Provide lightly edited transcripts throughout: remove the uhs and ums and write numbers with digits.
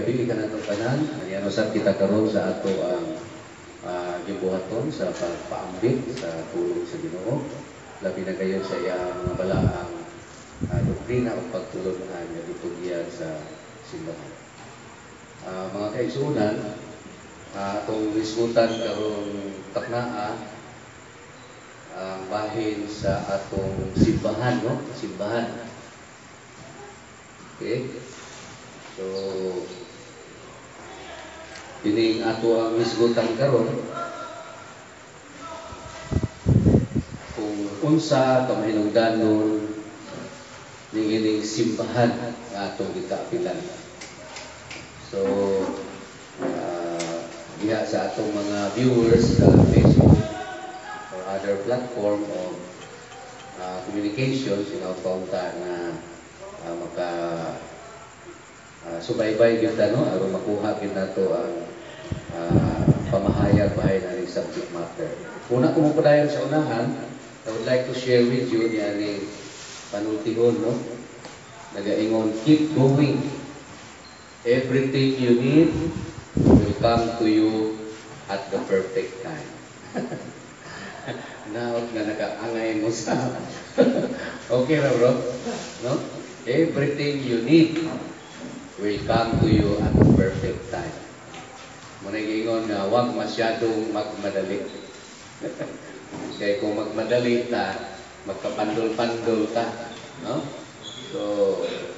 gabi ka na ito kanan. Ayan, usap kita karon sa ato ang gibuhaton sa pagpaambit sa tulong sa Ginoo. Labi na kayo sa iyang mga balaang doktrina o pagtulungan na liturgiya sa simbahan. Mga kaigsunan, atong isgutan karon taknaa ang bahin sa atong simbahan, no? Simbahan. Okay? So, ining ato ang isgutan karon kung unsa kamahinungdanon ning ining simbahan nga atong gikaapilan. So, diha sa atong mga viewers sa Facebook or other platform of communication, sinautaunta na subaybay gyud no aron makuha gyud nato ang pamahayag bahay na subject matter. Una ko mo padayon sa unahan, I would like to share with you ni aning panultihon, no? Nagaingon, keep going. Everything you need will come to you at the perfect time. Naot nga nakaangay mo sa okay ra bro, no? Everything you need will come to you at the perfect time. Muna gingon nga huwag masyadong magmadali. Kaya kung magmadali ta, magkapandol-pandol ka, no? So,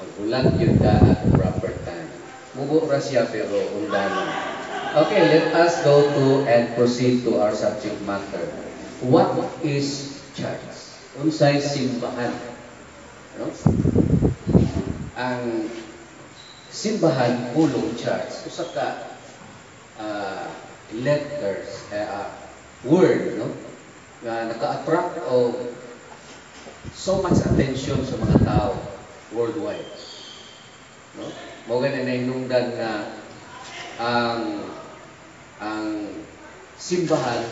magulat yun ka at the proper time. Mubo ra siya pero undanon. Okay, let us go to and proceed to our subject matter. What is church? Unsay simbahan? No? Ang simbahan, pulong, church, usa ka letters, word, no? Nga naka-attract o so much attention sa mga tao worldwide. No? Mao gani na hinungdan na ang simbahan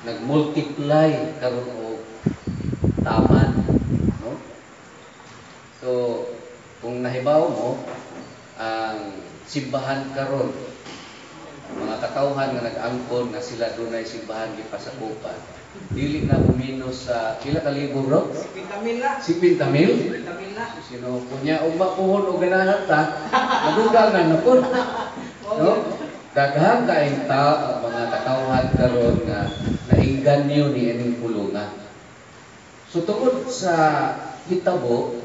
nag-multiply karon og taman, no? So kung nahibaw mo ang simbahan karon, mga katawhan nga nag-angkon nga sila dunay simbahan gipasakupan, dili na buminos sa pila ka libo bro? 50,000 la. 50,000? 50,000 la. Sino kunya ugma puhon og ganahan ta, madugang na napon. No? Daghan kaayong mga katawhan karon nga nainganyo ni ining pulungan. So tungod sa hitabo,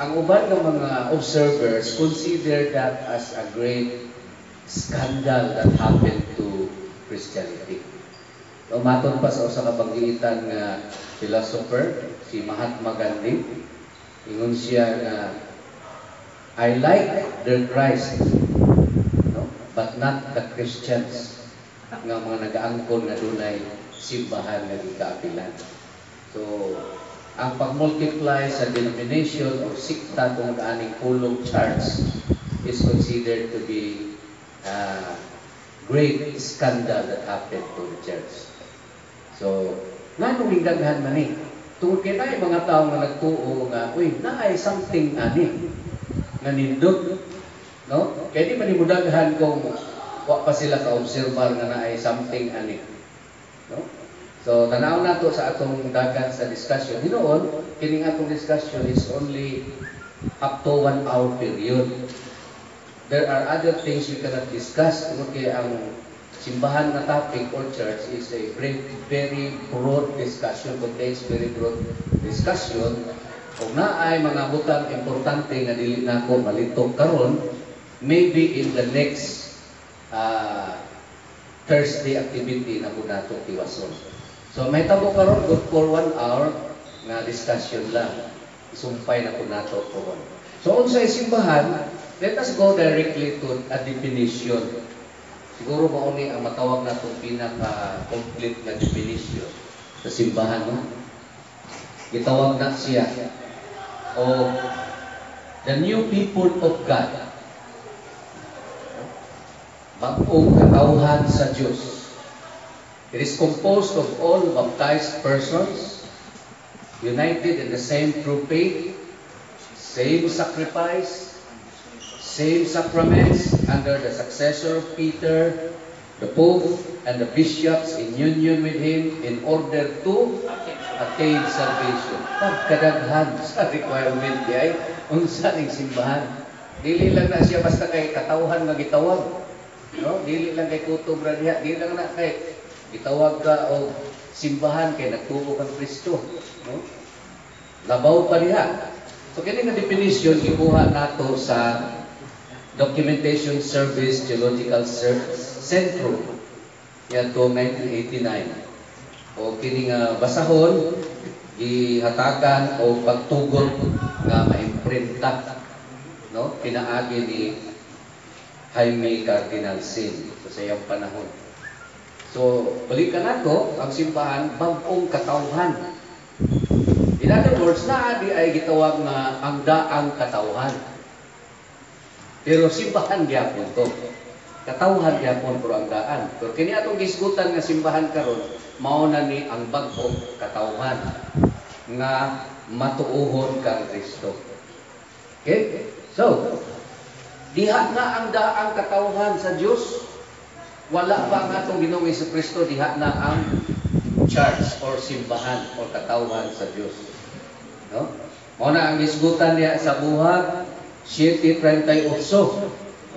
ang uban ng mga observers consider that as a great scandal that happened to Christianity. Maton pa sa usa ka panggiitan nga philosopher, si Mahatma Gandhi. Ingon siya nga, I like their Christ, no? But not the Christians nga mga nag-aangkon nga dunay simbahan nga gikaapilan. So, ang pag-multiply sa denomination o sikta kung kaaning pulong church is considered to be a great scandal that happened to the church. So, nga nung hingdaghan man eh, tungkol kaya na mga tao nga nagtuo nga, uy, naay something ani, nga nindot, no? Kaya di manimudaghan kung wa pa sila ka-observar nga naay something ani, no? So, tanaw na to sa atong dagan sa discussion. Hinoon, kining atong discussion is only up to 1 hour period. There are other things we cannot discuss. Okay, ang simbahan na topic or church is a very broad discussion, contains very broad discussion. Kung naay mga butang importante nga dili na ko malitok karon, maybe in the next Thursday activity na po nato tiwason. So may tabo karon good for 1 hour nga discussion lang. Isumpay na po nato karon. So unsay simbahan, let us go directly to a definition. Siguro mauni ang matawag na itong pinaka-complete na definition sa simbahan, no? Gitawag na siya o the new people of God. Bag-ong katawhan sa Diyos. It is composed of all baptized persons, united in the same true faith, same sacrifice, same sacraments under the successor of Peter, the Pope, and the bishops in union with him in order to attain salvation. Pagkadaghan sa requirement di ay unsa ning simbahan. Dili lang na siya basta kay katawhan nga gitawag. No? Dili lang kay kutob ra diha, dili lang na kay gitawag ka o simbahan kay nagtuo kang Kristo, no? Labaw pa diha. So kini nga definition gikuha nato sa Documentation Service Theological Centrum yato 1989. O kini nga basahon gihatagan o pagtugot nga maimprinta, no, pinaagi ni Jaime Cardinal Sin sa iyang panahon. So balikan nato ang simbahan bag-ong katawhan. In other words, naadi ay gitawag nga ang daang katawhan. Pero simbahan gyapon to. Katawhan gyapon pero ang daan. Pero kini atong gisgutan nga simbahan karon mao na ni ang bag-ong katawhan nga matuohon kang Kristo. Okay? So, diha na ang daang katawhan sa Dios. Wala pa ang atong Ginoong Jesucristo, diha na ang church or simbahan or katawhan sa Dios. No? Mao na ang gisgutan niya sa buhat 7:38.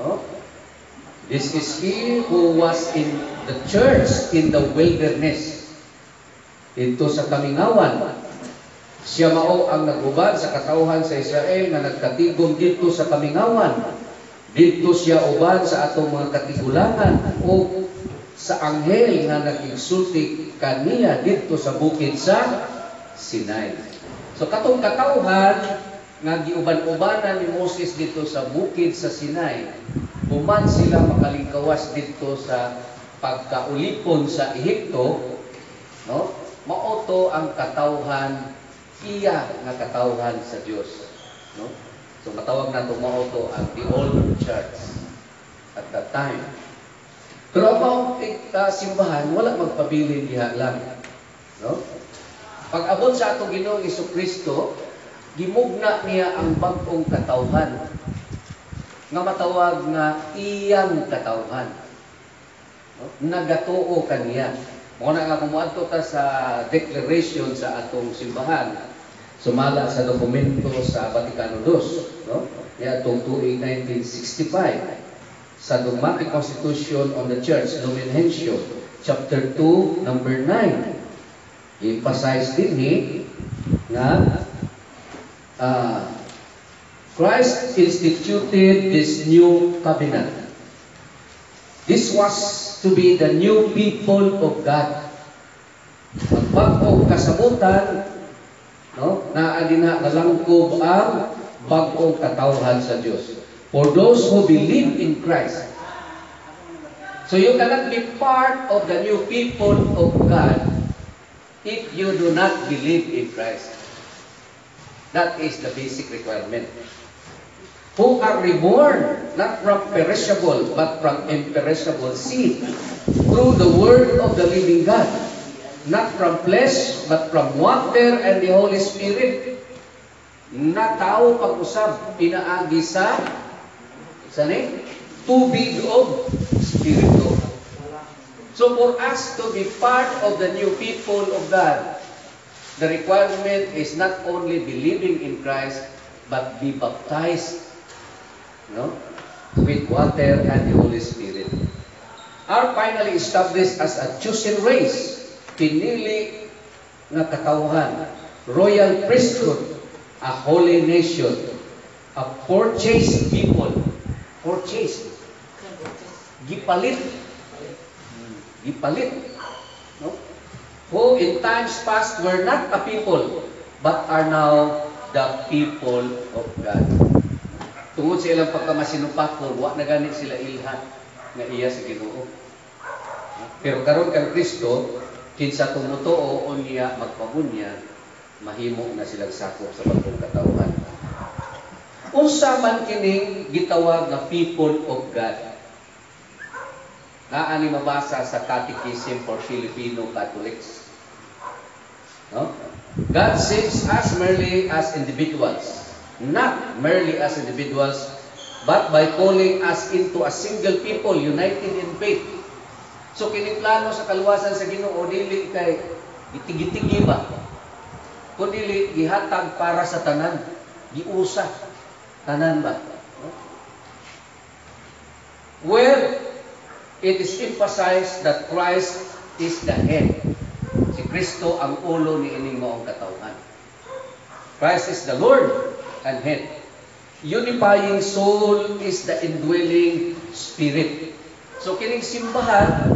No? This is he who was in the church in the wilderness. Ito sa kamingawan. Siya mao ang nagubad sa katawhan sa Israel na nagkatigom dito sa kamingawan. Dito siya ubad sa atong mga katigulangan o sa anghel nga nagigsulti kaniya dito sa bukid sa Sinai. So katong katawhan nga giuban-ubanan ni Moses dito sa bukid sa Sinai, human sila makalingkawas dito sa pagkaulipon sa Ehipto, no? Mao to ang katawhan, iya nga katawhan sa Dios, no? So matawag nato mao to ang the old church at that time. Pero ang simbahan wala magpabilin diha lang, no? Pag abot sa atong Ginoong Jesucristo, gimugna niya ang bag-ong katawhan nga matawag nga iyang katawhan, no? Nagatuo kaniya. Mo na nga kumuadto ta sa declaration sa atong simbahan, sumala sa dokumento sa Vaticano II, no? Ya atong tuig 1965 sa Dogmatic Constitution on the Church, Lumen Gentium, chapter 2, number 9. I-emphasize din nga Christ instituted this new covenant. This was to be the new people of God. Ang bag-ong kasabutan, no, na adina nalangkob ang bag-ong katawhan sa Dios for those who believe in Christ. So you cannot be part of the new people of God if you do not believe in Christ. That is the basic requirement. Who are reborn, not from perishable, but from imperishable seed, through the word of the living God, not from flesh, but from water and the Holy Spirit. Na tao pag-usab, pinaagi sa tubig o Espiritu. So for us to be part of the new people of God, the requirement is not only believing in Christ, but be baptized, no, with water and the Holy Spirit. Are finally established as a chosen race, pinili nga katawhan, royal priesthood, a holy nation, a purchased people, purchased, gipalit, no? Who in times past were not a people, but are now the people of God. Tungod sa ilang pagkamasinupakol, wa na gani sila ilhan nga iya sa Ginoo. Pero karon kang Kristo, kinsa tumutuo o niya magpabunya, mahimo na silang sakop sa bagong katawhan. Unsa man kining gitawag nga people of God? Naani mabasa sa Catechism for Filipino Catholics. No? God saves us merely as individuals, not merely as individuals, but by calling us into a single people united in faith. So kining plano sa kaluwasan sa Ginoo dili kay gitigitigi ba, kundi gihatag para sa tanan, giusa tanan ba. Where it is emphasized that Christ is the head. Si Kristo ang ulo ni ining maong katawhan. Christ is the Lord and head. Unifying soul is the indwelling spirit. So kining simbahan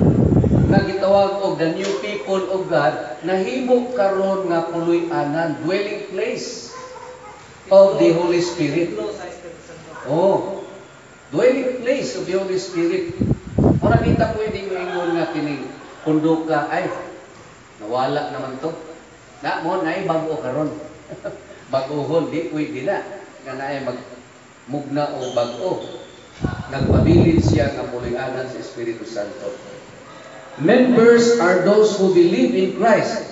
nga gitawag og the new people of God, nahimo karon nga puloy-anan, dwelling place of the Holy Spirit. Oh, dwelling place of the Holy Spirit. Ora kita pwede moingon nga kining pundo ka ay nawala naman to. Na mo nay bag-o karon. Bag-ohon di pwede na nga naay magmugna o bag-o. Nagpabilin siya nga puloy-anan sa Espiritu Santo. Members are those who believe in Christ,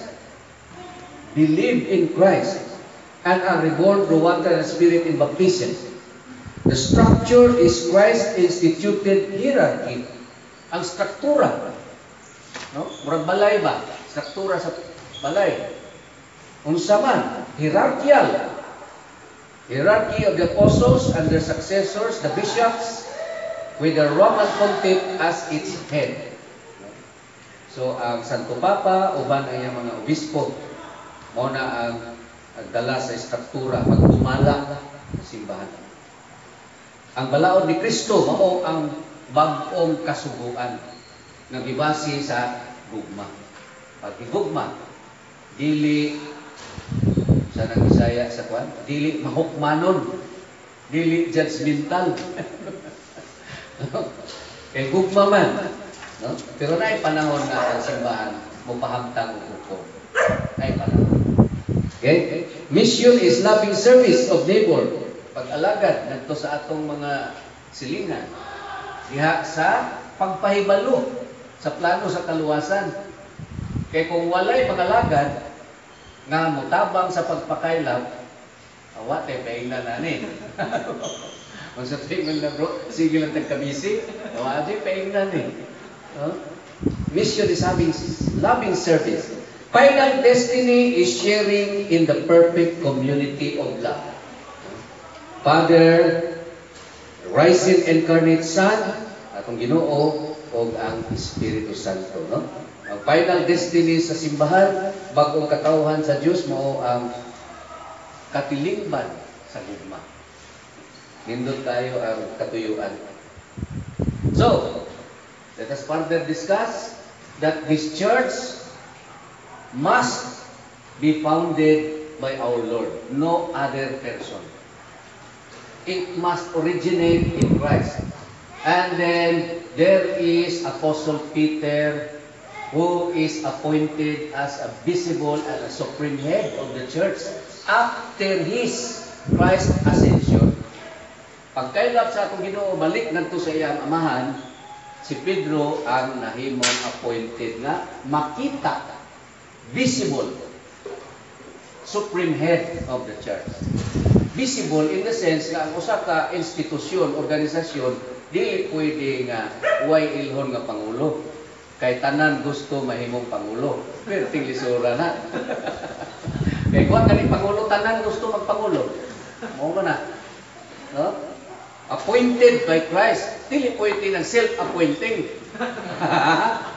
and are reborn through water and Spirit in baptism. The structure is Christ-instituted hierarchy. Ang struktura, no? Murag balay ba? Struktura sa balay. Unsa man, hierarchical. Hierarchy of the apostles and their successors, the bishops, with the Roman Pontiff as its head. So, ang Santo Papa, uban ang iyang mga obispo, mao na ang dala sa struktura, pagtumala sa simbahan. Ang balaod ni Kristo, mao ang bag-ong kasuguan nga gibase sa gugma. Pag gugma, dili sa Bisaya sa kwan, dili mahukmanon, dili judgmental. Kay gugma man. No? Pero naay panahon nga ang simbahan mo pahamtang og hukom. Naay panahon. Okay? Mission is loving service of neighbor. Pag-alagad ngadto sa atong mga silingan diha sa pagpahibalo sa plano sa kaluwasan. Kay kung walay pag-alagad nga mutabang sa pagpakaylap, awa tay paingnan ani. Kung sa tingin na bro, sige lang tagkabisi, awa tay paingnan ni. Mission is having loving service. Final destiny is sharing in the perfect community of love. Father, rising incarnate Son, atong Ginoo o ang Espiritu Santo. No? Ang final destiny sa simbahan, bagong katawhan sa Diyos, mao ang katilingban sa gugma. Nindot tayo ang katuyuan. So, let us further discuss that this church must be founded by our Lord, no other person. It must originate in Christ. And then there is Apostle Peter, who is appointed as a visible and a supreme head of the church after his Christ ascension. Pagkailap sa atong Ginoo, balik ngadto sa iyang amahan, si Pedro ang nahimong appointed nga makita, visible, supreme head of the church. Visible in the sense nga ang usa ka institusyon, organisasyon, dili pwede nga way ilhon nga pangulo. Kay tanan gusto mahimong pangulo. Pero tinglisura na. Kay kuha ka ni pangulo, tanan gusto magpangulo. Mao man na. No? Appointed by Christ. Dili pwede ng self-appointing.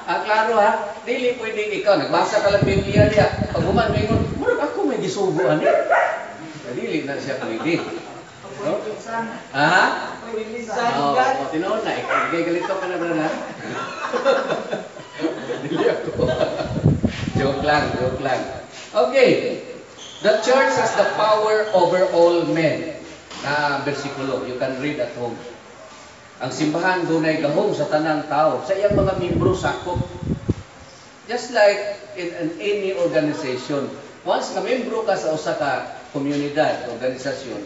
Klaro ha? Dili pwede ikaw. Nagbasa ka lang Biblia niya. Pag human, mayroon, murag ako may gisubuan niya. Dili na siya pwede. No? Ha? Oo, tinoon na. Ikagay galito ka na ba na? Dili ako. Joke lang. Okay. The church has the power over all men. Na bersikulo, you can read at home. Ang simbahan dunay gahom sa tanang tao, sa iyang mga miyembro sakop. Just like in any organization, once na miyembro ka sa usa ka komunidad, organisasyon,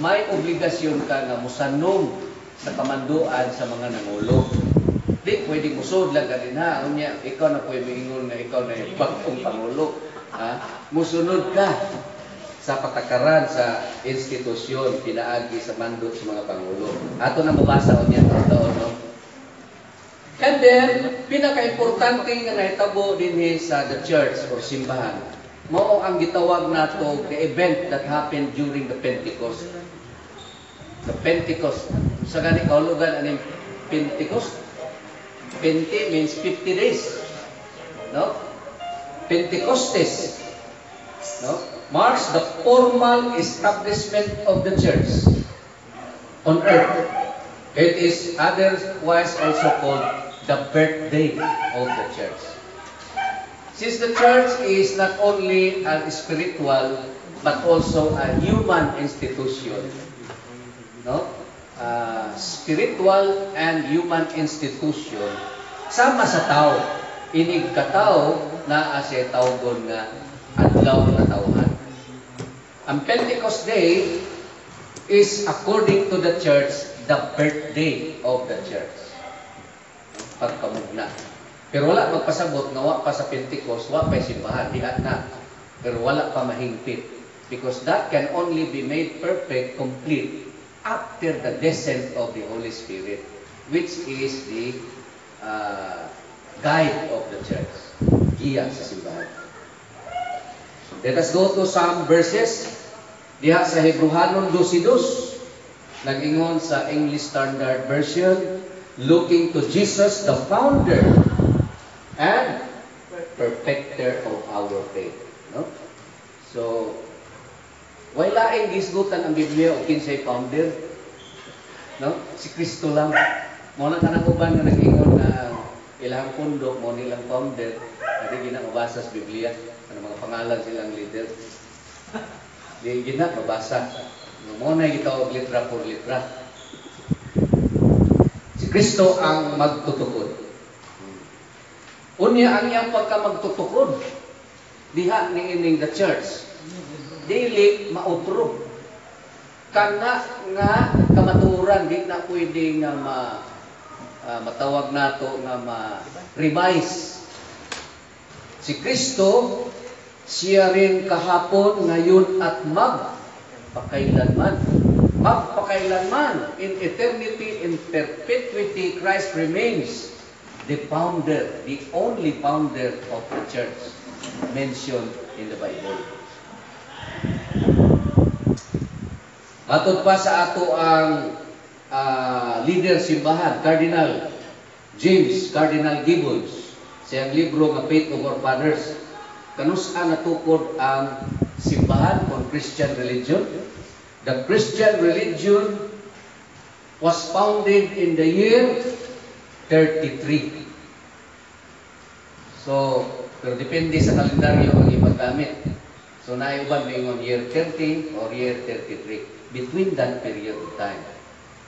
may obligasyon ka nga musanong sa kamanduan sa mga nangulo. Di pwede musod lang ka din ha. Unya, ikaw na pwede ingon na ikaw na bagong pangulo. Ha? Musunod ka sa patakaran sa institusyon pinaagi sa mandot sa mga pangulo. Ato na mabasa o niya taon, no? And then, pinaka-importante nga nahitabo dinhi sa the church or simbahan, mao ang gitawag nato the event that happened during the Pentecost. The Pentecost. Sa gani kaulugan aning Pentecost? Pente means 50 days. No? Pentecostes. No? Marks the formal establishment of the church on earth. It is otherwise also called the birthday of the church. Since the church is not only a spiritual but also a human institution, no? Spiritual and human institution sama sa tao. Inig katao na siya tawgon nga adlaw na tawhan. Ang Pentecost Day is, according to the church, the birthday of the church. Pagkamugna. Pero wala magpasabot nga wa pa sa Pentecost, wa pa simbahan, diha na. Pero wala pa mahingpit. Because that can only be made perfect, complete, after the descent of the Holy Spirit, which is the guide of the church. Giya sa simbahan. Let us go to some verses. Diha sa Hebrehanon 12:2, nag-ingon sa English Standard Version, looking to Jesus, the founder and perfecter of our faith. No? So, wala laing gisgutan ang Biblia o kinsay founder. No? Si Kristo lang. Muna ka nang uban nga nag-ingon na ilang pundo, mo nilang founder, hindi ginamabasa sa Biblia. Ano mga pangalan silang leader. Di gina mabasa. Muna gitawag litra por litra. Si Kristo ang magtutukod. Unya ang iyang pagka magtutukod, diha ni ining the church. Dili mautro. Kana nga kamaturan di na pwede nga matawag nato nga ma-revise. Si Kristo siya rin kahapon, ngayon at magpakailanman. Magpakailanman. In eternity, in perpetuity, Christ remains the founder, the only founder of the church mentioned in the Bible. Matod pa sa ato ang leader simbahan, Cardinal James Cardinal Gibbons, sa libro nga Faith of Our Fathers, kanusa natukod ang simbahan o Christian religion. The Christian religion was founded in the year 33. So, pero depende sa kalendaryo ang ipagamit. So, naiuban may year 30 or year 33. Between that period of time,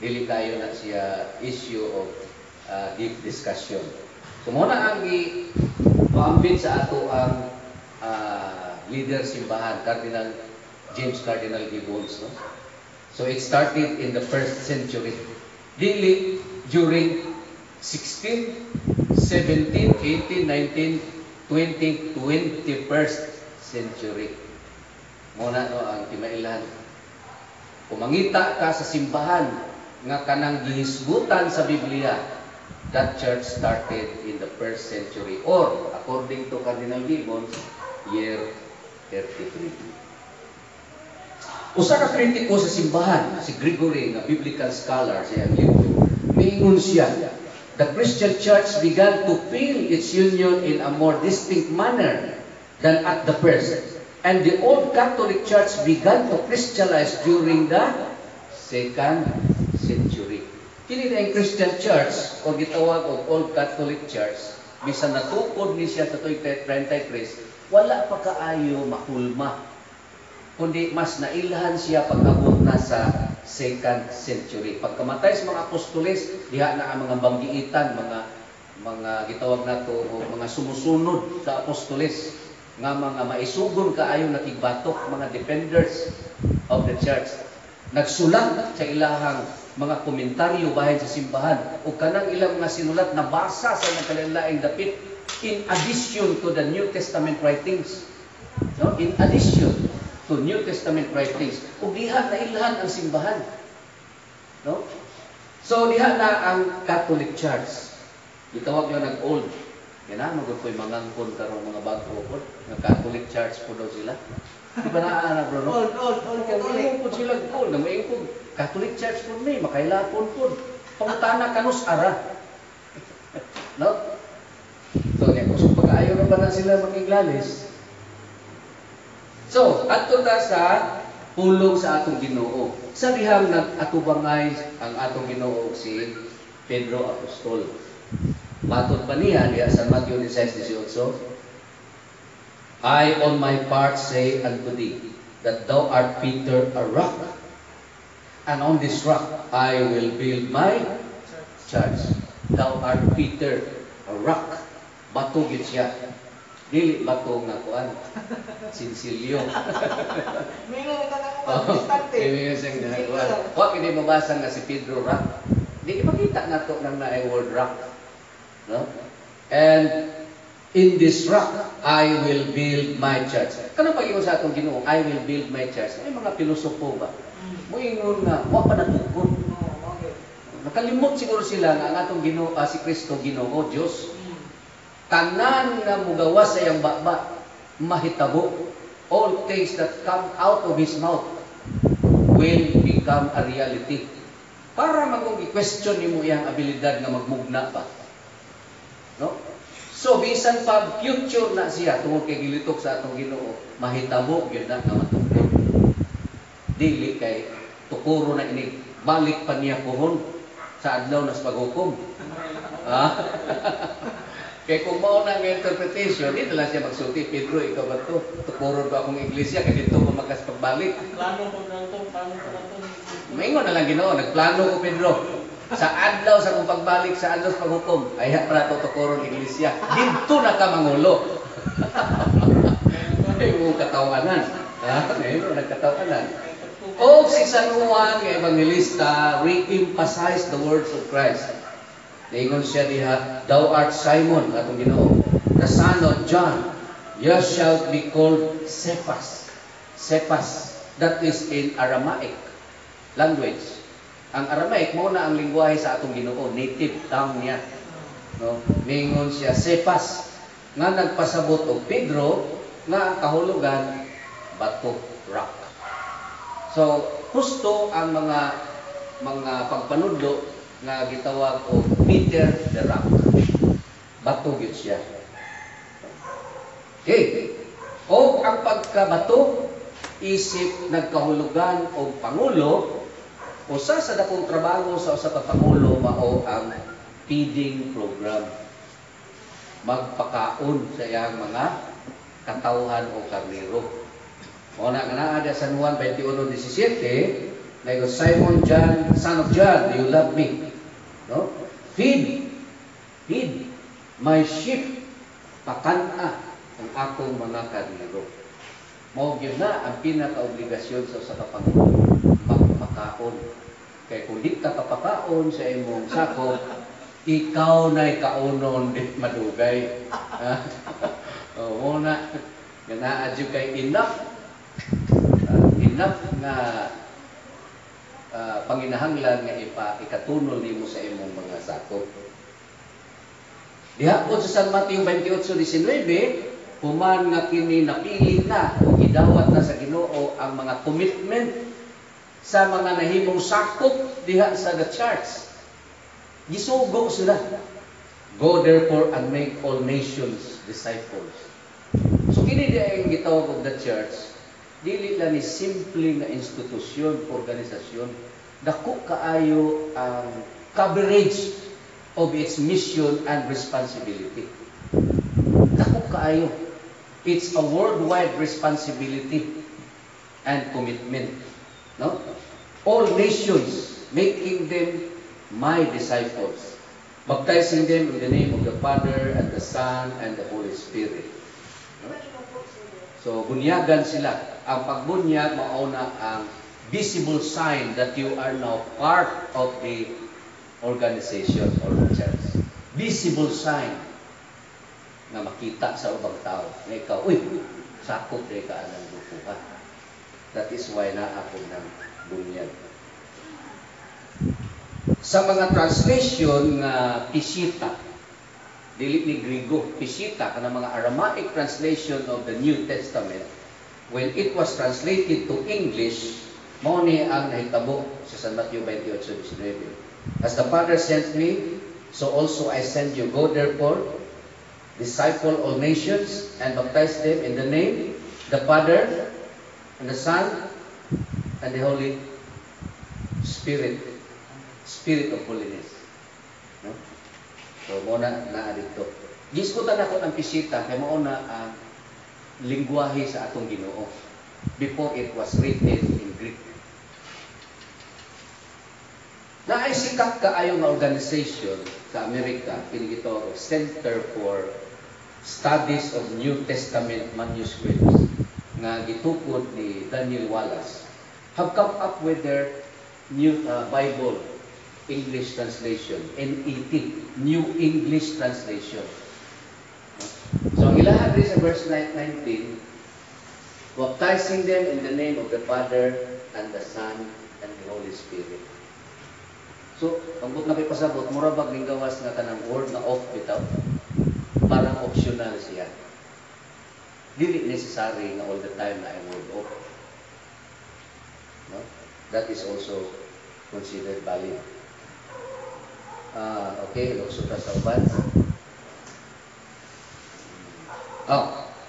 dili kayo na siya issue of deep discussion. So, muna ang i-paambit sa ato ang leader simbahan, Cardinal James Cardinal Gibbons. No? So, it started in the 1st century. Dili during 16, 17, 18, 19, 20, 21st century. Muna no, ang timailan. Kumangita ka sa simbahan nga kanang gihisgutan sa Biblia, that church started in the 1st century or according to Cardinal Gibbons, year 33. Usa ka kritiko sa simbahan, si Gregory, nga biblical scholar siya ang libro, miingon siya, the Christian church began to feel its union in a more distinct manner than at the first. And the old Catholic Church began to Christianize during the 2nd century. Kini na ang Christian Church, o gitawag og Old Catholic Church, bisan natukod ni siya sa 33, wala pa kaayo mahulma. Kundi mas nailahan siya pag-abot na sa 2nd century. Pagkamatay sa mga apostoles, diha na ang mga banggiitan, mga gitawag nato mga sumusunod sa apostoles, nga mga maisugon kaayo nakigbatok, mga defenders of the church. Nagsulat sa ilahang mga komentaryo bahin sa simbahan o kanang ilang mga sinulat na basa sa nagkalain-laing dapit in addition to the New Testament writings. No? In addition. to New Testament writings. Ug diha na ilhan ang simbahan. No? So diha na ang Catholic Church. Gitawag yun nag-old. Yan na, magod ko'y mangangkon karong mga bago po. Nga Catholic Church po daw sila. Di ba na bro? No? Old Catholic. Po sila old. Namayin po. Catholic Church po may, makailapon po. Pangutana kanus ara. No? So, kung pag-ayaw na ba na sila magiglalis? So, ato ta sa pulong sa atong Ginoo. Sa dihang nag-atubangay ang atong Ginoo si Pedro Apostol. Matod pa niya sa Matthew 16:18, I on my part say unto thee, that thou art Peter, a rock, and on this rock I will build my church. Thou art Peter, a rock. Bato gid siya. Dili bato nga kuan. Sinsilyo. Mingon ka na bastante. Mingon siyang nagawa. Wa kini mabasa nga si Pedro rock. Di makita nato nang naay word rock. No? And in this rock, I will build my church. Kanang pag-iwan sa atong Ginoo, I will build my church. Ay mga pilosopo ba? Moingon nga, wa pa natugon. Nakalimot siguro sila nga ang atong Ginoo, si Kristo Ginoo, Dios. Tanan nga mugawas sa iyang baba, mahitabo. All things that come out of His mouth will become a reality. Para mag-question nimo iyang abilidad nga magmugna ba? No? So bisan pa future na siya tungod kay gilitok sa atong Ginoo, mahitabo gyud na nga matungkol. Dili kay tukuro na ini balik pa niya pohon sa adlaw nas paghukom. Kay kung mao na ang interpretation, dito lang siya magsulti, Pedro, ikaw ba to? Tukuro ba akong iglesia kay dito ko makas pagbalik? Plano ko na to. Maingon na lang Ginoo, nagplano ko Pedro. Sa adlaw sa kung pagbalik sa adlaw sa paghukom, ay para to tukuron iglesia. Dito na ka mangulo. Ay mo katawanan. Ngayon nagkatawanan. O si San Juan nga evangelista re-emphasize the words of Christ. Ningon siya diha, thou art Simon, atong Ginoo, the son of John. You shall be called Cephas. Cephas, that is in Aramaic language. Ang Aramaic mo na ang lingwahe sa atong Ginoo, native tongue niya. No? Ningon siya Cephas nga nagpasabot og Pedro nga ang kahulugan bato, rock. So, husto ang mga pagpanudlo nga gitawag og Peter the Rock. Bato gyud siya. Okay. O ang pagkabato isip nagkahulugan og pangulo. Usa sa dakong trabaho sa usa ka pangulo mao ang feeding program. Magpakaon sa iyang mga katawhan o karnero. Mao na nga naa sa San Juan 21:17, nago Simon John, son of John, do you love me? No? Feed my sheep, pakana ang akong mga karnero. Mao gyud na ang pinaka-obligasyon sa usa ka pangulo. Magpakaon. Kaya kung di ka kapakaon sa imong sakop, ikaw na'y kaunon di madugay. Muna, ganaadyo kay enough nga panginahanglan nga ikatunol nimo sa imong mga sakop. Diha po sa San Mateo 28:19, human nga kini napili na o gidawat na sa Ginoo ang mga commitment sa mga nahimong sakop diha sa the church. Gisugo sila. Go therefore and make all nations disciples. So kini di ang gitawag og the church, dili lang ni simple nga institusyon, organisasyon. Dako kaayo ang coverage of its mission and responsibility. Dako kaayo. It's a worldwide responsibility and commitment. No? All nations, making them my disciples, baptizing them in the name of the Father and the Son and the Holy Spirit. No? So, bunyagan sila. Ang pagbunyag, mauna ang visible sign that you are now part of the organization or the church. Visible sign na makita sa ubang tao. Na ikaw, sakop na ka ng grupo ka. That is why naako ng bunyag. Sa mga translation nga Peshitta, dili ni Griego, Peshitta, kanang mga Aramaic translation of the New Testament, when it was translated to English, mao ni ang nahitabo sa San Matthew 28:19. As the Father sent me, so also I send you. Go therefore, disciple all nations, and baptize them in the name, the Father, and the Son, and the Holy Spirit. Spirit of holiness. No? So, muna na dito. Giskutan ako ng Peshitta, kaya mauna ang lingwahe sa atong Ginoo before it was written in Greek. Naay sikat kaayo nga organization sa Amerika, pinigito Center for Studies of New Testament Manuscripts, nga gitukod ni Daniel Wallace, have come up with their new Bible English translation, NET, New English Translation. So, ang ilahan rin sa verse 19, baptizing them in the name of the Father and the Son and the Holy Spirit. So, ang but na kay pasabot, murabag ning gawas nga kanang word na off bitaw, parang optional siya. Dili necessary na all the time na ay word off. No? That is also considered valid. Okay, lukso ta sa uban.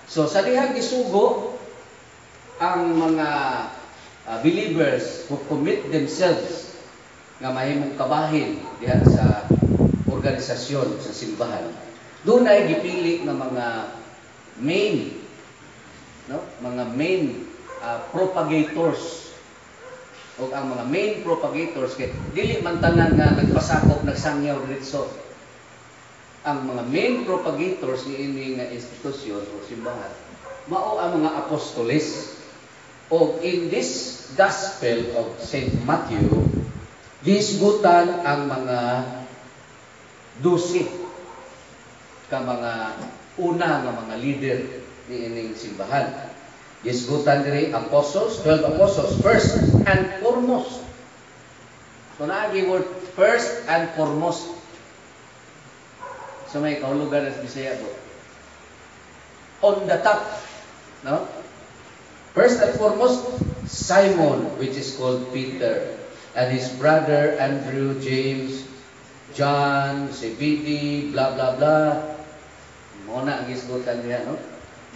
So sa dihang gisugo ang mga believers who commit themselves nga mahimong kabahin diha sa organisasyon sa simbahan. Doon ay gipili ng mga main, no? Mga main propagators o ang mga main propagators kay dili man tanan nga nagpasakop nagsangyaw diretso. Ang mga main propagators niini nga institusyon o simbahan mao ang mga apostoles. O in this Gospel of St. Matthew, gisgutan ang mga 12 ka mga una nga mga leader niining simbahan. Gisgutan diri apostles, 12 apostles, first and foremost. So naagi word first and foremost. So may kahulugan sa Bisaya po. On the top, no? First and foremost, Simon, which is called Peter, and his brother Andrew, James, John, Zebedee, blah blah blah. Muna ang gisgutan niya, no?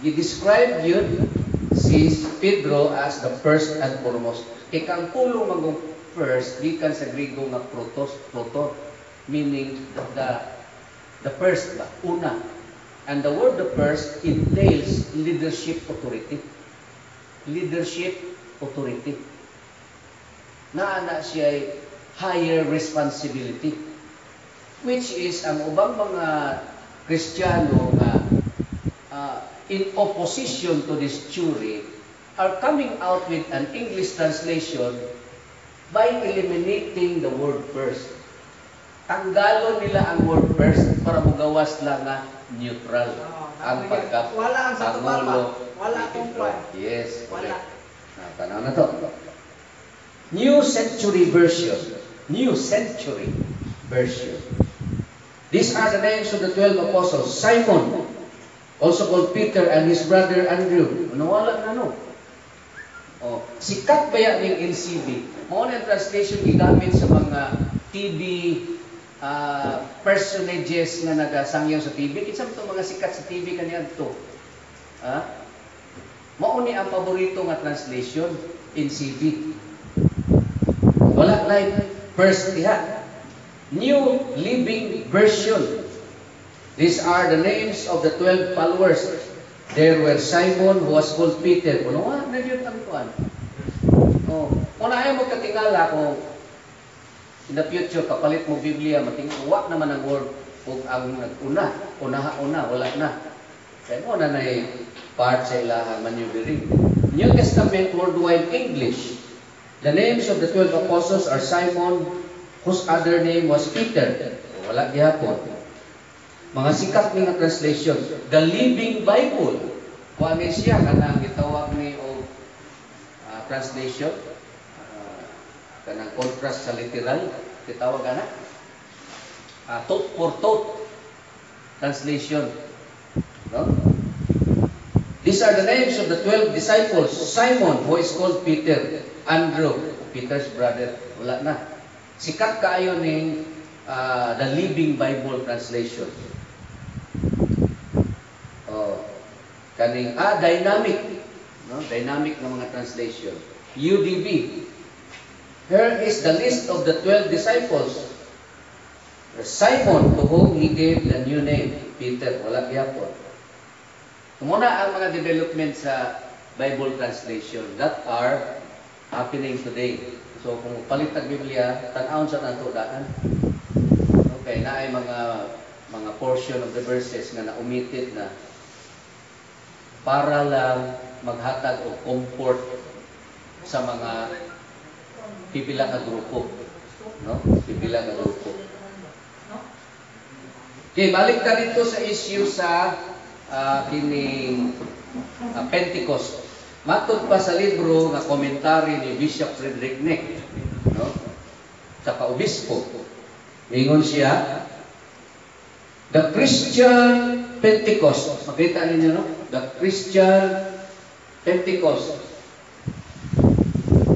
I-describe yun si Pedro as the first and foremost. Kaya kang pulo magong first, gikan sa Griego nga protos, meaning the first ba, una. And the word the first entails leadership authority. Leadership authority. Naana siya higher responsibility. Which is ang ubang mga Kristiyano nga in opposition to this theory are coming out with an English translation by eliminating the word first. Tanggalon nila ang word first para magawas lang na neutral ang wala ang sa pagkapangulo. wala akong kwan. Yes, Wala. tanaw na to. New Century Version. New Century Version. These are the names of the 12 apostles. Simon, also called Peter, and his brother Andrew. Nawala na, no? Sikat ba yan ng NCB? Mao na translation gigamit sa mga TV personages nga nagasangyaw sa TV. Kinsa man mga sikat sa TV kaniadto. Mao ni ang paborito nga translation, NCB. Wala like first diha. New Living Version. These are the names of the 12 followers. There were Simon, who was called Peter. Ano nga? Nagyot ang kuhan. Kung ayaw mo katingala kung in the future, kapalit mo Biblia, matingwa naman ang word kung ang una, wala na. Kaya mo na part sa ilahang maneuvering. New Testament Worldwide English. The names of the 12 apostles are Simon, whose other name was Peter. Wala gihapon. Mga sikat nga translation. The Living Bible. Kuha ni siya, kanang gitawag ni o translation, kanang contrast sa literal, kitawag ana. Tot for tot translation. No? These are the names of the 12 disciples. Simon, who is called Peter. Andrew, Peter's brother. Wala na. Sikat kaayo ning the Living Bible Translation. Kaning dynamic, no? Dynamic na mga translation. UDB. Here is the list of the 12 disciples. Simon, to whom he gave the new name, Peter. Wala gyapon. Muna ang mga development sa Bible translation that are happening today. So kung palit ang Biblia, tan-awon sa nato daan. Okay, na ay mga portion of the verses nga na-omitted na para lang maghatag o comfort sa mga pipila ka grupo, no? Pipila ka grupo. Okay, balik ka dito sa issue sa kining Pentecost. Matod pa sa libro nga komentary ni Bishop Frederick Nick, no? Sa kaobispo. Ingon siya, the Christian Pentecost. Makita ninyo, no? The Christian Pentecost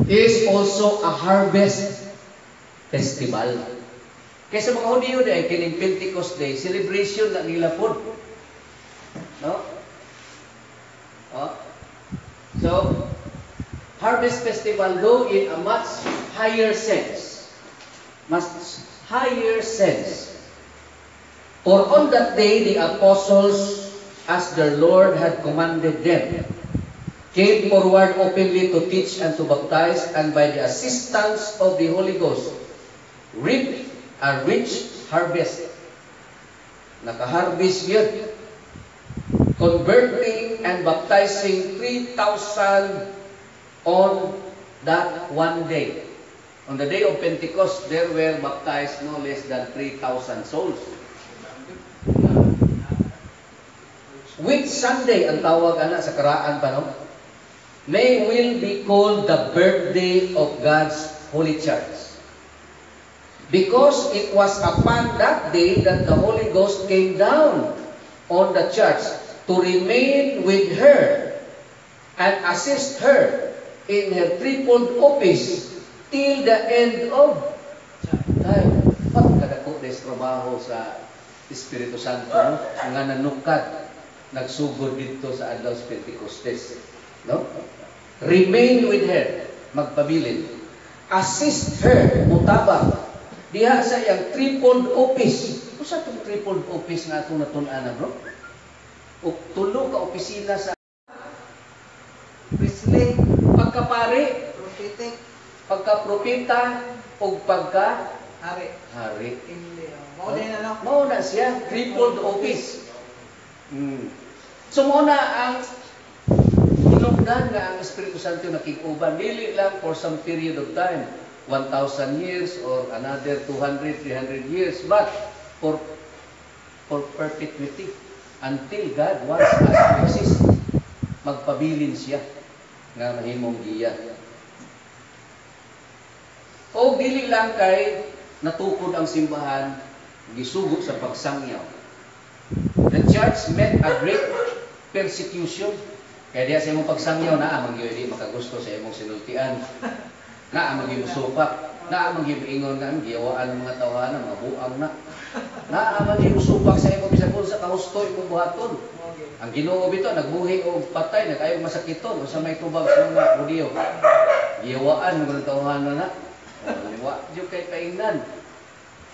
is also a harvest festival. Kaysa mga Hudiyo day, kining Pentecost Day, celebration na nila po. No? So, harvest festival though in a much higher sense. Much higher sense. For on that day, the apostles, as their Lord had commanded them, came forward openly to teach and to baptize, and by the assistance of the Holy Ghost, reaped a rich harvest. Naka-harvest yun. Converting and baptizing 3,000 on that one day. On the day of Pentecost, there were baptized no less than 3,000 souls. Which Sunday ang tawag ana sa karaan pa, no? May will be called the birthday of God's Holy Church. Because it was upon that day that the Holy Ghost came down on the church to remain with her and assist her in her threefold office till the end of time. Pagkadako des trabaho sa Espiritu Santo, no? Nga nanukad, nagsugod dito sa adlaw sa Pentecostes, no? Remain with her, magpabilin. Assist her, mutabang. Diha sa iyang threefold office. Ano sa itong threefold office nga itong natunan na, bro? O tulo ka opisina sa Priestly, pagkapare, prophetic, pagka-propeta, o pagka-hari. hari. Hindi. Mauna na lang. Mauna siya, threefold office. So muna ang hinungdan nga ang Espiritu Santo nakikuban, dili lang for some period of time, 1,000 years or another 200, 300 years, but for perpetuity. Until God wants us to exist, magpabilin siya nga mahimong giya. O dili lang kay natukod ang simbahan, gisugo sa pagsangyaw. The church met a great persecution. Kaya diya sa imong pagsangyaw, naamang yun, di makagusto sa imong sinultian. Naamang yung supak. Naamang yung ingon nga, giyawaan ng mga tawanan, mga buang na. Naamang yung supak sa imong bisagol sa kahusto imong buhaton. Ang Ginoo bito, nagbuhi o patay, nagayong masakiton, o sa may tubag sa mga Hudiyo. Giyawaan ng mga tawanan na. Wa, diyo kay kaingnan.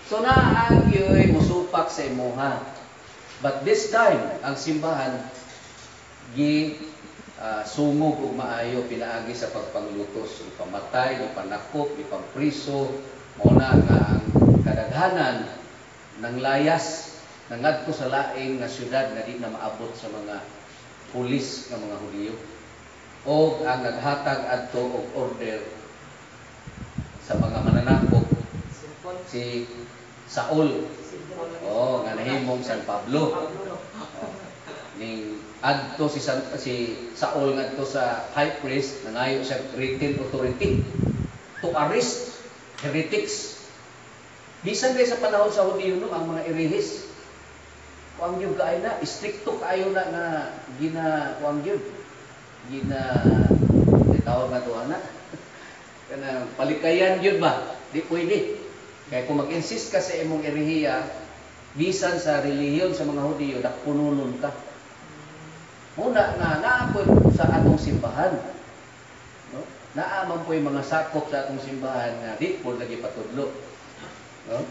So naang yun, musupak sa imuha. But this time, ang simbahan, sungog o maayo pinaagi sa pagpanglutos, ipamatay, ipanakop, ipampriso, mauna nga ang kadaghanan ng layas nangadto sa laing nga syudad nga di na maabot sa mga pulis ng mga Hudiyo. O ang naghatag adto og order sa mga mananakop si Saul. Nga nahimong San Pablo. Ning adto si Saul ngadto sa high priest, nangayo siya written authority to arrest heretics. Bisan kay sa panahon sa Hudiyo no, ang mga erehis, kuang gyud kaay na, stricto kaayo na nga kuang gyud, tawag na to ana. Kana palikayan gyud ba? Di pwede. Kaya kung mag-insist ka sa imong erehiya, bisan sa relihiyon sa mga Hudiyo, dakpununon ka. Muna nga, naapod sa atong simbahan. No? Naaman po yung mga sakop sa atong simbahan na di po lagi patudlo. No?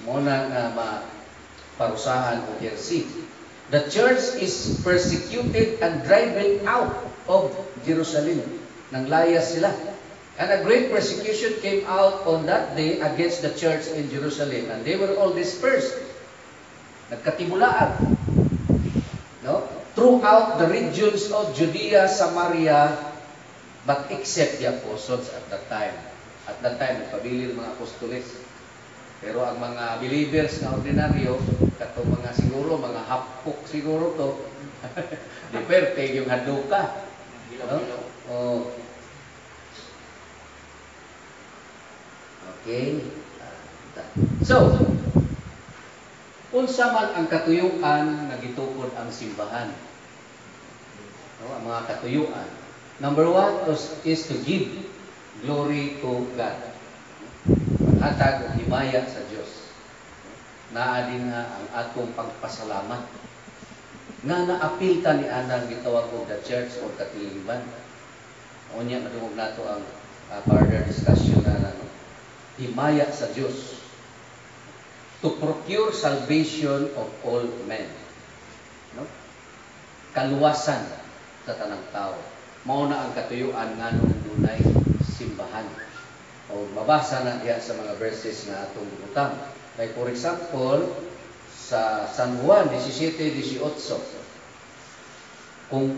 Muna nga maparusahan o heresy. The church is persecuted and driven out of Jerusalem. Nang layas sila. And a great persecution came out on that day against the church in Jerusalem. And they were all dispersed. Nagkatibulaan. No? Throughout the regions of Judea, Samaria, but except the apostles at that time. At that time, nagpabilin mga apostoles. Pero ang mga believers na ordinaryo, katong mga siguro, mga hapok siguro to, di perte yung haduka. No? Oh. Okay. So, unsa man ang katuyuan nga gitukod ang simbahan. No, ang mga katuyuan. Number 1 is to give glory to God. Maghatag og himaya sa Dios. Naa din nga ang atong pagpasalamat. Nga naapil ta ni anang gitawag og the church or katiliban. Unya madungog nato ang further discussion na himaya sa Dios. To procure salvation of all men. No? Kaluwasan sa tanang tao. Mao na ang katuyuan nganong dunay simbahan. O mabasa na diha sa mga verses na atong gibutang. Like for example, sa San Juan 17:18, kung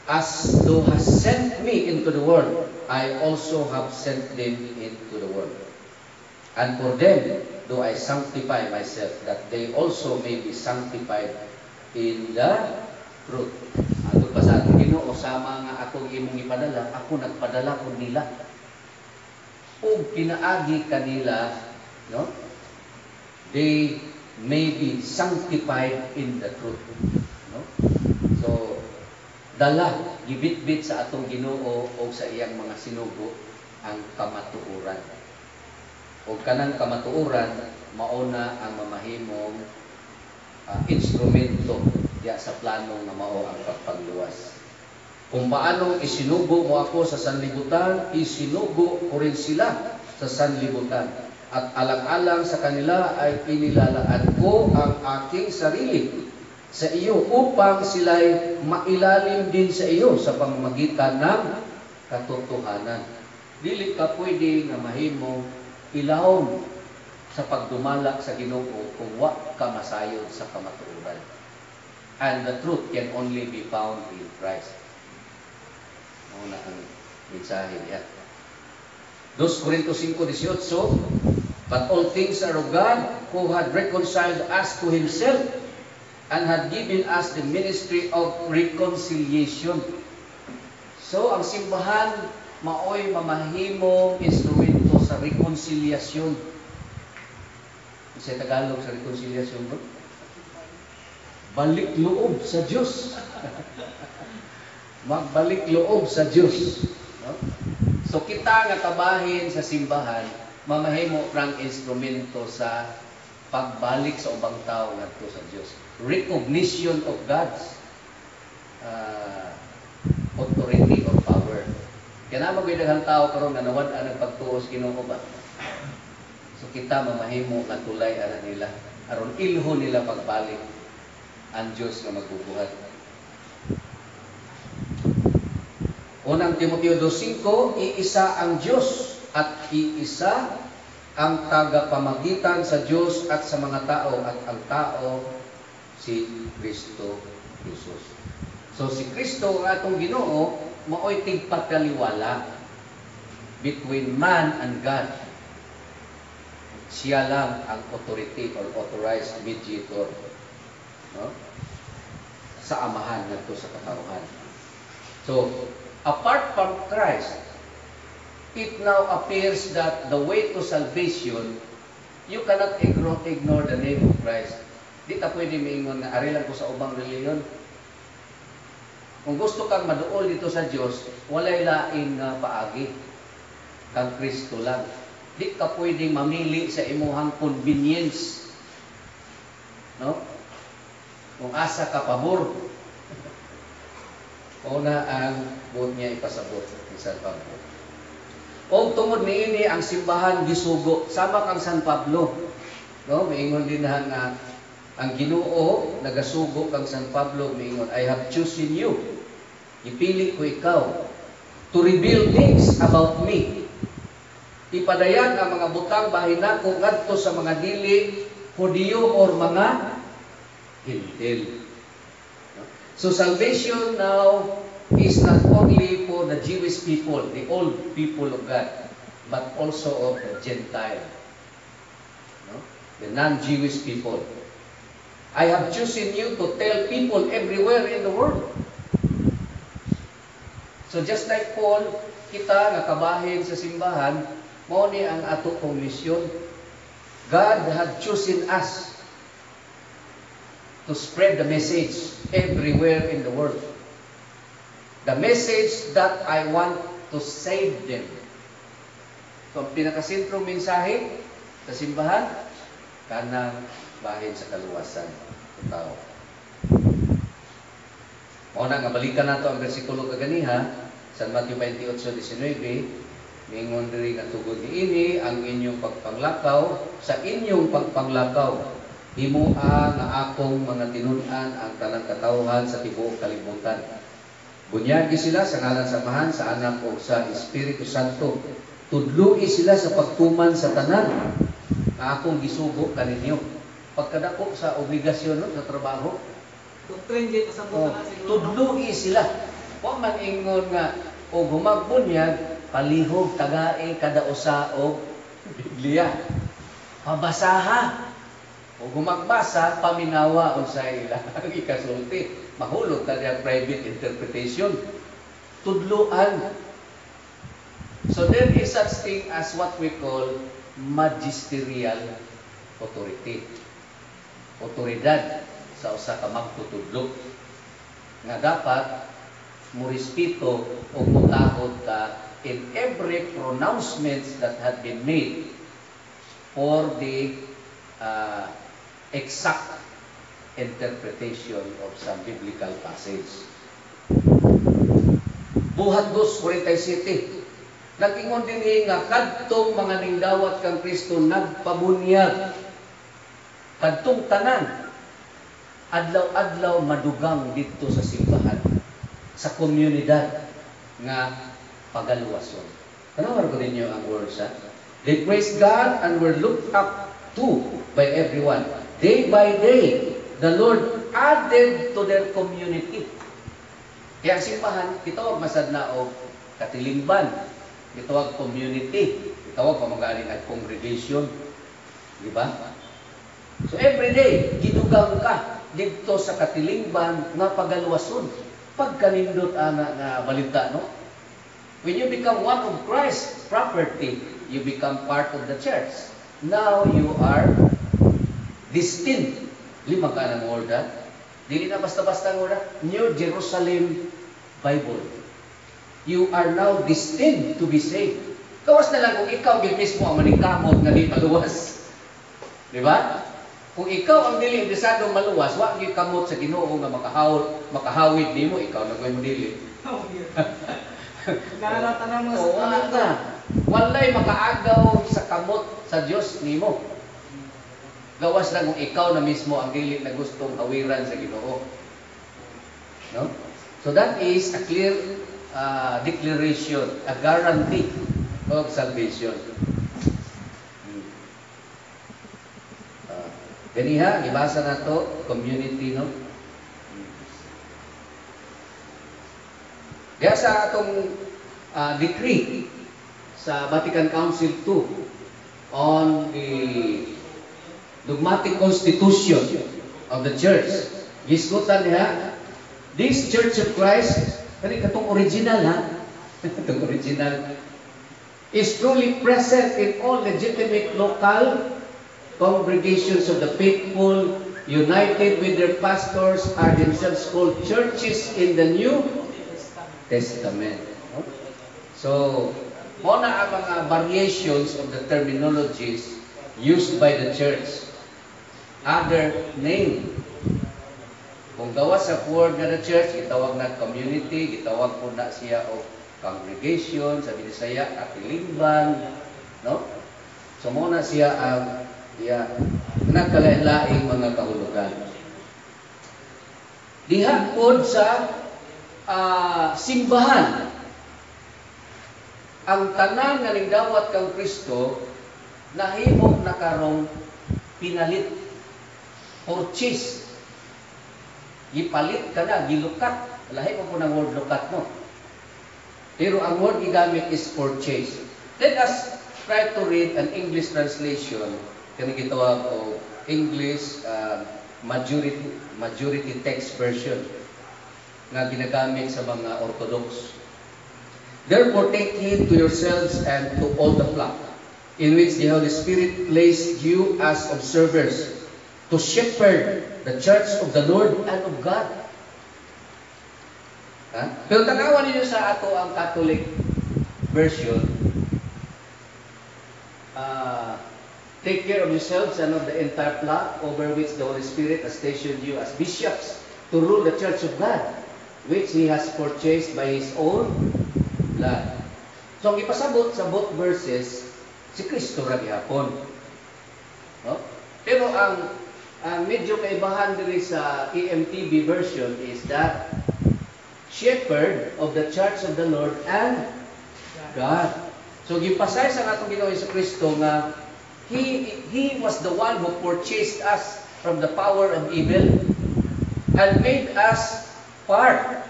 as thou hast sent me into the world, I also have sent them into the world. And for them do I sanctify myself, that they also may be sanctified in the truth. Ato pa sa atong Ginoo, sama nga akong imong ipadala, ako nagpadala ko nila. O pinaagi kanila, no? They may be sanctified in the truth. No? So, dala, gibit-bit sa atong Ginoo o sa iyang mga sinugo ang kamatuoran. O kanang kamatuoran, mauna ang mamahimong instrumento diya sa planong na mao ang pagpagluwas. Kung paanong isinugo mo ako sa sanlibutan, isinugo ko rin sila sa sanlibutan. At alang-alang sa kanila ay pinilalaan ko ang aking sarili sa iyo upang sila'y mailalim din sa iyo sa pamamagitan ng katotohanan. Dili ka pwede nga mahimong ilawom sa pagdumala sa Ginoo kung wa ka masayod sa kamatuoran. And the truth can only be found in Christ. Muna ang mensahe niya. 2 Corintios 5:18, but all things are of God, who had reconciled us to Himself and had given us the ministry of reconciliation. So, ang simbahan, maoy mamahimong instrumento sa reconciliation. Sa Tagalog sa reconciliation, bro? Balik loob sa Diyos. Magbalik loob sa Diyos. No? So kita nga tabahin sa simbahan, mamahimo rang instrumento sa pagbalik sa ubang tao ngadto sa Diyos. Recognition of God's authority or power. Kaya naman may daghang tao karon nga nawad-an ang pagtuo sa Ginoo ba? So kita mamahimo nga tulay ana nila aron ilho nila pagbalik ang Diyos nga magbubuhat. Unang Timoteo 2:5, iisa ang Diyos at iisa ang tagapamagitan sa Diyos at sa mga tao, at ang tao si Kristo Jesus. So si Kristo ang atong Ginoo maoy tigpakaliwala between man and God. Siya lang ang authority or authorized mediator. No? sa amahan ngadto sa katawhan. So, apart from Christ, it now appears that the way to salvation, you cannot ignore the name of Christ. Di ta pwede miingon nga ari lang ko sa ubang reliyon. Kung gusto kang maduol dito sa Dios, walay lain nga paagi kang Kristo lang. Di ka pwedeng mamili sa imuhang convenience. No? Kung asa ka pabor. Una ang buot niya ipasabot ni San Pablo. O tungod niini ang simbahan gisugo sama kang San Pablo. No, miingon din nga ang Ginoo nagasugo kang San Pablo, miingon, I have chosen you. Ipili ko ikaw to reveal things about me. Ipadayan ang mga butang bahin nako ngadto sa mga dili Hudiyo or mga Hintil. So salvation now is not only for the Jewish people, the old people of God, but also of the Gentile, no? The non-Jewish people. I have chosen you to tell people everywhere in the world. So just like Paul, kita nga kabahin sa simbahan, mao ni ang ato kong misyon. God had chosen us to spread the message everywhere in the world. The message that I want to save them. So, ang pinakasentrong mensahe sa simbahan, kanang bahin sa kaluwasan ng tao. Una nga, balikan nato ang versikulo kaganiha, San Matthew 28:19, mingon diri nga tugod niini ang inyong pagpanglakaw, sa inyong pagpanglakaw, himua nga akong mga tinun-an ang tanang katawhan sa tibuok kalibutan. Bunyagi sila sa ngalan sa Amahan, sa Anak o sa Espiritu Santo. Tudloi sila sa pagtuman sa tanan nga akong gisugo kaninyo. Pagkadako sa obligasyon no, sa trabaho. Doctrine dito sa buta na siguro. Tudloi sila. Wa man ingon nga o gumagbunyag palihog tagae kada usa og Biblia. Pabasaha. O gumagbasa, paminawa unsay ila ang ikasulti. Mahulog ta diya private interpretation. Tudluan. So there is such thing as what we call magisterial authority. Otoridad sa usa ka magtutudlo. Nga dapat mo respeto o mutahod ka in every pronouncements that had been made for the exact interpretation of some biblical passage. Buhat 2:47. Nag-ingon din nga kadtong mga ningdawat kang Kristo nagpabunyag kadtong tanan adlaw-adlaw madugang dito sa simbahan, sa komunidad nga pagaluwason. Tanawar ko ninyo ang words ha? They praise God and were looked up to by everyone. Day by day, the Lord added to their community. Kaya ang simbahan, kitawag masad na o katilingban, kitawag community, kitawag pamagaling at congregation. Di ba? So every day, gidugang ka dito sa katilingban nga pagaluwason. Pagkanindot ana nga balita, no? When you become one of Christ's property, you become part of the church. Now you are destined. Lima ka ng order. Dili na basta-basta ng order. New Jerusalem Bible. You are now destined to be saved. Kawas na lang kung ikaw mismo ang maningkamot nga di maluwas. Di ba? Kung ikaw ang dili desadong maluwas, wa gyud kamot sa Ginoo nga makahawid nimo, ikaw na koy mo dili. Naratan mo sa wala. Walay makaagaw sa kamot sa Dios nimo. Gawas lang kung ikaw na mismo ang dili na gustong hawiran sa Ginoo. No? So that is a clear declaration, a guarantee of salvation. Ganiha, ibasa na to, community, no? Kaya sa atong decree sa Vatican Council II on the dogmatic constitution of the church, gisgutan niya This Church of Christ, kani katong original ha, katong original, is truly present in all legitimate local congregations of the faithful, united with their pastors, are themselves called churches in the New Testament. So, muna ang mga variations of the terminologies used by the church. Other name. Kung gawa sa word nga the church, gitawag na community, gitawag po na siya o congregation, sa Bisaya, katilingban, no? So, muna siya ang nagkalain-laing mga kahulugan. Diha po sa simbahan, ang tanan nga ningdawat kang Kristo nahimo na karong pinalit, purchase, gipalit ka na, gilukat. Lahi mo po ng word lukat, no? Pero ang word gigamit is purchase. Let us try to read an English translation. Kani gitawag o English majority text version nga ginagamit sa mga Orthodox. Therefore take heed to yourselves and to all the flock, in which the Holy Spirit placed you as observers, to shepherd the church of the Lord and of God. Pero tanawan ninyo sa ato ang Catholic version, take care of yourselves and of the entire flock over which the Holy Spirit has stationed you as bishops to rule the church of God, which He has purchased by His own blood. So, ang ipasabot sa both verses, si Kristo ra gihapon. No? Pero ang medyo kaibahan diri sa EMTB version is that shepherd of the church of the Lord and God. So, gipasay sa atong Ginoo Hesus Kristo nga He was the one who purchased us from the power of evil and made us part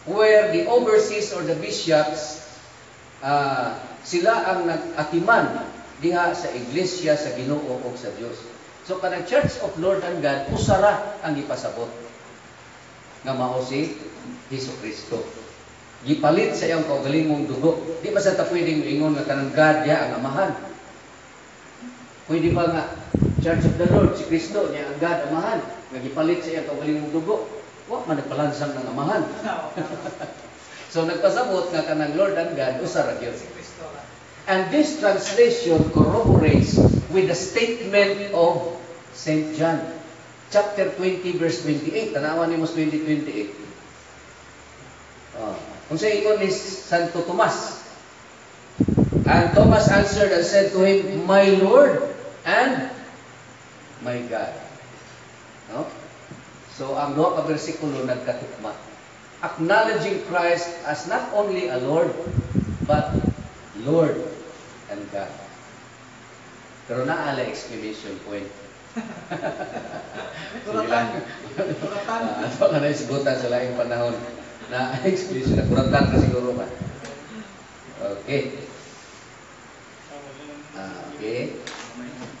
where the overseers or the bishops sila ang nag-atiman diha sa iglesia sa Ginoo o sa Dios. So kanang Church of Lord and God usara ang ipasabot nga mao si Jesucristo. Gipalit sa iyang kaugalingong dugo. Di ba sa ta pwedeng ingon nga kanang God ya ang amahan? Pwede ba nga Church of the Lord si Kristo niya ang God amahan nga gipalit sa iyang kaugalingong dugo? Wa man nagpalansang ng amahan. So nagpasabot nga kanang Lord and God usara gyud si Kristo. And this translation corroborates with the statement of St. John, chapter 20, verse 28. Tanawan niyo mas 20:28. Kung sa ingon ni Santo Tomas, and Thomas answered and said to him, My Lord and my God. No? So, ang duha ka bersikulo nagkatukma. Acknowledging Christ as not only a Lord, but Lord and God. Pero naala exclamation point. Kuratan. Ato ka na isgutan sa laing panahon na exclamation na kuratan ka siguro ba? Okay. Okay.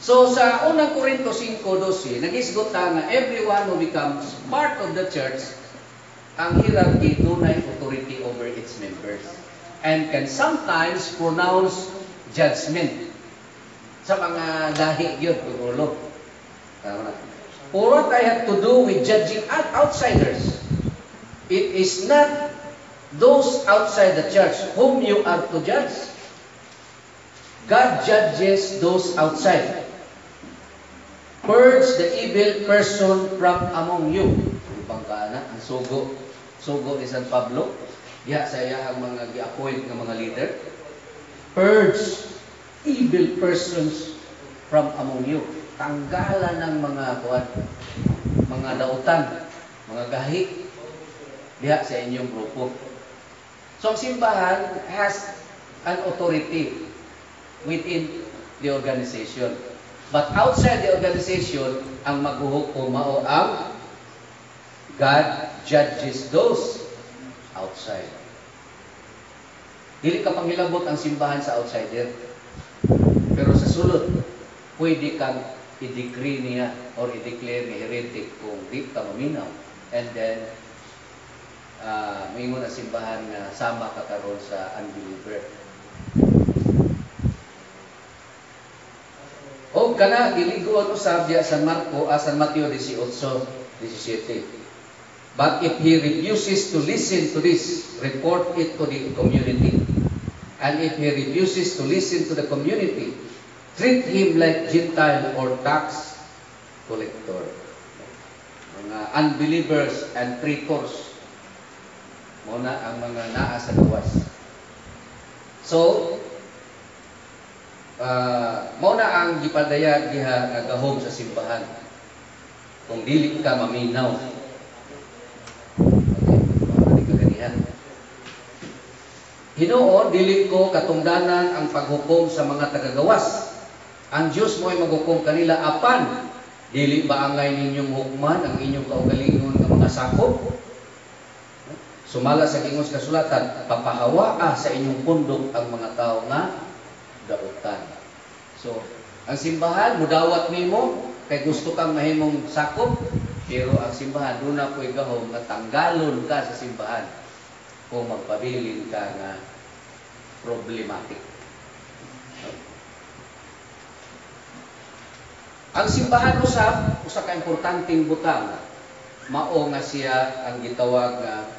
So sa unang Korinto 5:12, nag-isgot ta nga everyone who becomes part of the church ang hierarchy dunay authority over its members and can sometimes pronounce judgment sa mga dahi yun, ulo. Or what I have to do with judging outsiders, it is not those outside the church whom you are to judge. God judges those outside. Purge the evil person from among you. Ibang kaana, ang sugo. Sugo ni San Pablo. Diha sa iya ang mga gi-appoint ng mga leader. Purge evil persons from among you. Tanggalan ng mga dautan, mga gahi diha sa inyong grupo. So, ang simbahan has an authority within the organization. But outside the organization, ang maghuhukom mao ang God judges those outside. Dili ka panghilabot ang simbahan sa outsider. Pero sa sulod, pwede kang i-decree niya or i-declare ni heretic kung di ka maminaw. And then, mingon ang simbahan nga sama ka karon sa unbeliever. O kana giliguan usab diya sa San Mateo 18:17. But if he refuses to listen to this, report it to the community. And if he refuses to listen to the community, treat him like Gentile or tax collector. Mga unbelievers and traitors muna ang mga naa sa gawas. So, muna ang gipadayag diha nga gahom sa simbahan. Kung dili ka maminaw. Hinoon, dili ko katungdanan ang paghukom sa mga tagagawas. Ang Diyos mo ay maghukom kanila apan. Dili ba angay ninyong hukman ang inyong kaugalingon ng mga sakop? Sumala sa gingos kasulatan, papahawaa sa inyong pundok ang mga tao nga dautan. So, ang simbahan, mudawat nimo kay gusto kang mahimong sakop, pero ang simbahan, doon na po'y gahom na tanggalon ka sa simbahan kung magpabilin ka nga problematic. Ang simbahan usab, usa ka importanteng butang, mao nga siya ang gitawag nga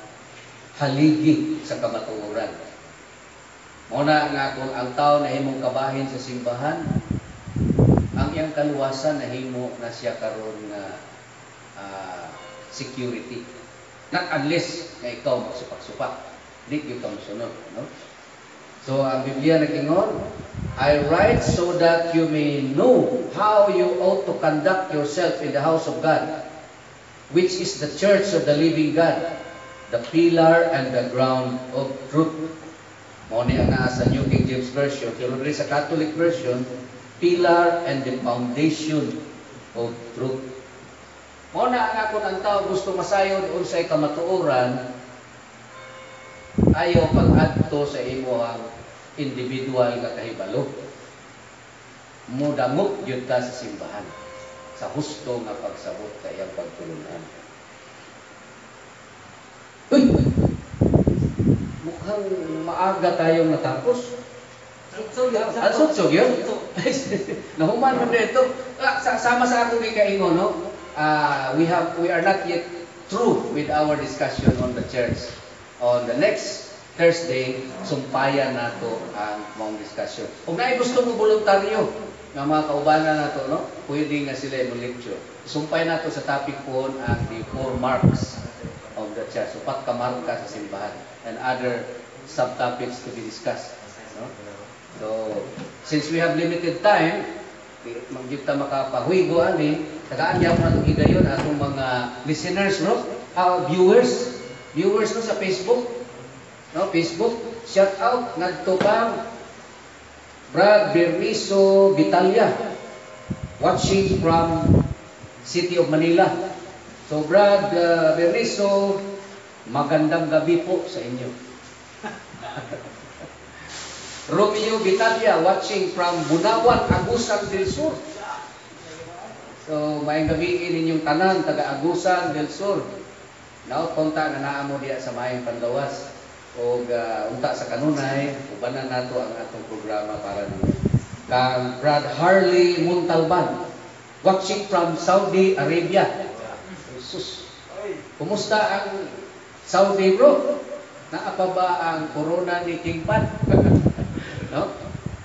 haligi sa kamatuoran. Muna nga kung ang tao na himong kabahin sa simbahan, ang iyang kaluwasan na himo na siya karon nga security. Not unless na ikaw magsupak-supak. Di ikaw masunod. No? So, ang Biblia nag-ingon, I write so that you may know how you ought to conduct yourself in the house of God, which is the church of the living God, the pillar and the ground of truth. Muna ang sa New King James Version, pero rin sa Catholic Version, pillar and the foundation of truth. Muna ang ako ng tao gusto masayon unsay kamatuoran, ayaw pag-adto sa imuhang individual nga kahibalo. Mudamok yun ta sa simbahan sa husto nga pagsabot sa iyang pagtulunan. Uy! Mukhang maaga tayong natapos. Sutsog yun? Nahuman mo dito. Sama sa akong ikaingon, no? We are not yet through with our discussion on the church. On the next Thursday, sumpayan nato ang mong discussion. Kung na gusto mo voluntaryo ng mga kaubanan nato, no? Pwede nga sila mo lecture. Sumpay nato sa topic po ang the 4 marks of the church. So, patkamarka sa simbahan and other subtopics to be discussed. No? So, since we have limited time, magjuta makapahuigo ani, tagaan niya ko na itong higayon atong mga listeners, no? Viewers no sa Facebook. No, Facebook, shout out ngadto kang Brad Berniso Vitalia, watching from City of Manila. So Brad Berniso, magandang gabi po sa inyo. Romeo Vitalia, watching from Bunawan, Agusan del Sur. So, mayang gabi ninyong tanan, taga Agusan del Sur. Now, punta na naamo diya sa mayang Pandawas. O unta sa kanunay, ubanan nato ang atong programa para nimo. Kang Brad Harley Muntalban, watching from Saudi Arabia. Jesus. Kumusta ang Saudi, bro? Naapa ba ang corona ni King Pan? No?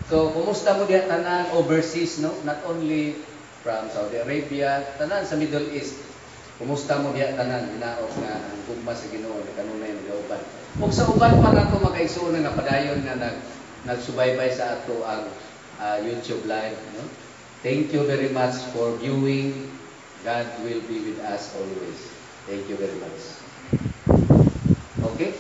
So, kumusta mo diya tanan overseas, no? Not only from Saudi Arabia, tanan sa Middle East. Kumusta mo diya tanan hinaot nga ang gugma sa Ginoo ni kanunay nga uban. Ug sa uban pa nato makaigsuon nga padayon nga nagsubaybay sa ato ang YouTube live, no? Thank you very much for viewing. God will be with us always. Thank you very much. Okay?